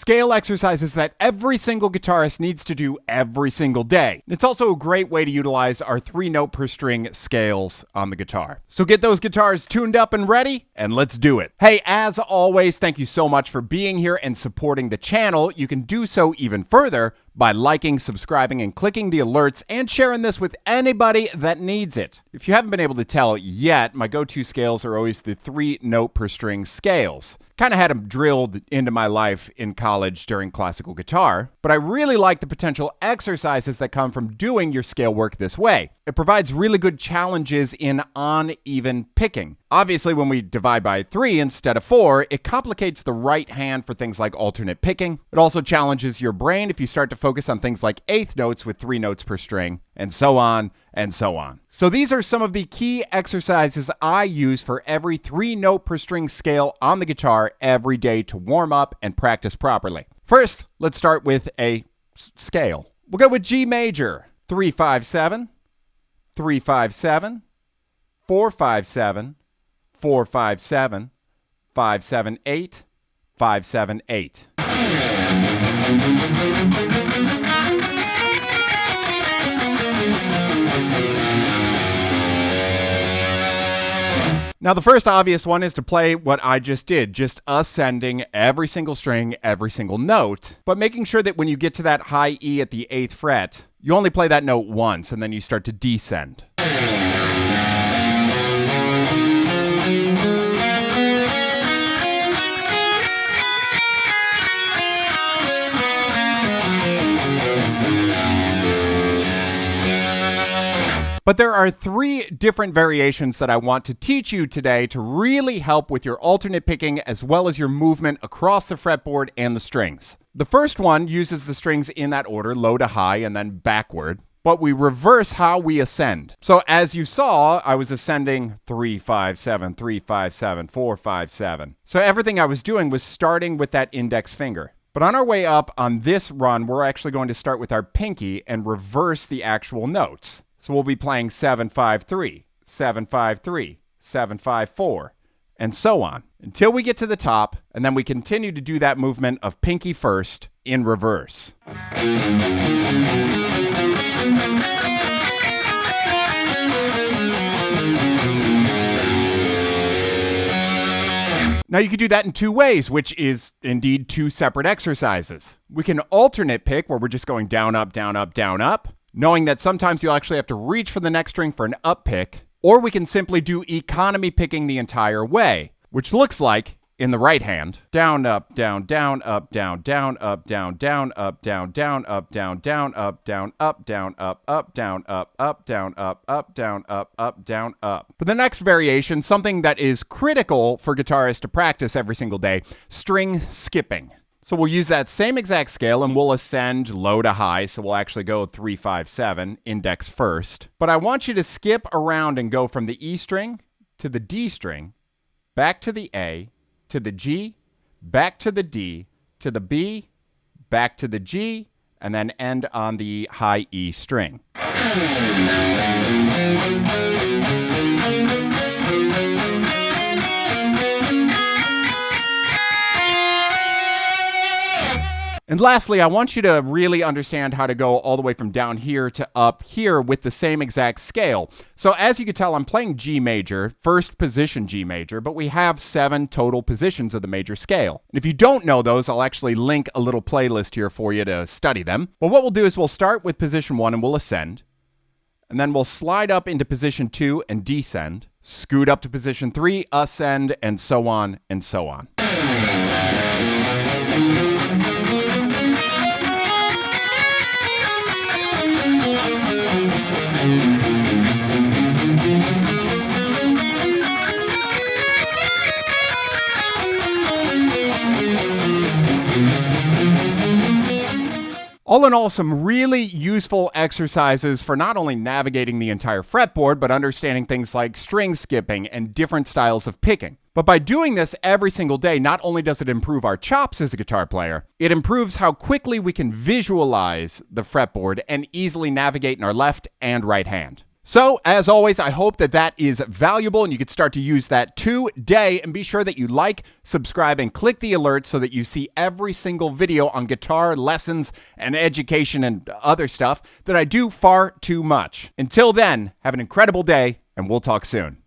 scale exercises that every single guitarist needs to do every single day. It's also a great way to utilize our 3-note per string scales on the guitar. So get those guitars tuned up and ready, and let's do it. Hey, as always, thank you so much for being here and supporting the channel. You can do so even further by liking, subscribing, and clicking the alerts and sharing this with anybody that needs it. If you haven't been able to tell yet, my go-to scales are always the 3-note per string scales. Kind of had them drilled into my life in college during classical guitar, but I really like the potential exercises that come from doing your scale work this way. It provides really good challenges in uneven picking. Obviously, when we divide by 3 instead of 4, it complicates the right hand for things like alternate picking. It also challenges your brain if you start to focus on things like eighth notes with 3 notes per string, and so on and so on. So these are some of the key exercises I use for every 3-note per string scale on the guitar every day to warm up and practice properly. First, let's start with a scale. We'll go with G major, 3-5-7, 3-5-7, 4-5-7, 4-5-7, 5-7-8, 5-7-8. Now, the first obvious one is to play what I just did, just ascending every single string, every single note, but making sure that when you get to that high E at the 8th fret, you only play that note once and then you start to descend. But there are 3 different variations that I want to teach you today to really help with your alternate picking as well as your movement across the fretboard and the strings. The first one uses the strings in that order, low to high and then backward, but we reverse how we ascend. So as you saw, I was ascending 3-5-7, 3-5-7, 4-5-7. So everything I was doing was starting with that index finger. But on our way up on this run, we're actually going to start with our pinky and reverse the actual notes. So we'll be playing 7-5-3, 7-5-3, 7-5-4, and so on, until we get to the top, and then we continue to do that movement of pinky first in reverse. Now you could do that in 2 ways, which is indeed 2 separate exercises. We can alternate pick, where we're just going down, up, down, up, down, up, knowing that sometimes you'll actually have to reach for the next string for an up pick, or we can simply do economy picking the entire way, which looks like, in the right hand, down, up, down, down, up, down, down, up, down, down, up, down, down, up, down, down, up, down, up, down, up, down, up, down, up, down, up, down, up. For the next variation, something that is critical for guitarists to practice every single day, string skipping. So we'll use that same exact scale and we'll ascend low to high. So we'll actually go 3-5-7, index first. But I want you to skip around and go from the E string to the D string, back to the A, to the G, back to the D, to the B, back to the G, and then end on the high E string. And lastly, I want you to really understand how to go all the way from down here to up here with the same exact scale. So as you can tell, I'm playing G major, first position G major, but we have 7 total positions of the major scale. And if you don't know those, I'll actually link a little playlist here for you to study them. But what we'll do is we'll start with position 1 and we'll ascend. And then we'll slide up into position 2 and descend, scoot up to position 3, ascend, and so on and so on. All in all, some really useful exercises for not only navigating the entire fretboard, but understanding things like string skipping and different styles of picking. But by doing this every single day, not only does it improve our chops as a guitar player, it improves how quickly we can visualize the fretboard and easily navigate in our left and right hand. So, as always, I hope that that is valuable and you can start to use that today. And be sure that you like, subscribe, and click the alert so that you see every single video on guitar lessons and education and other stuff that I do far too much. Until then, have an incredible day, and we'll talk soon.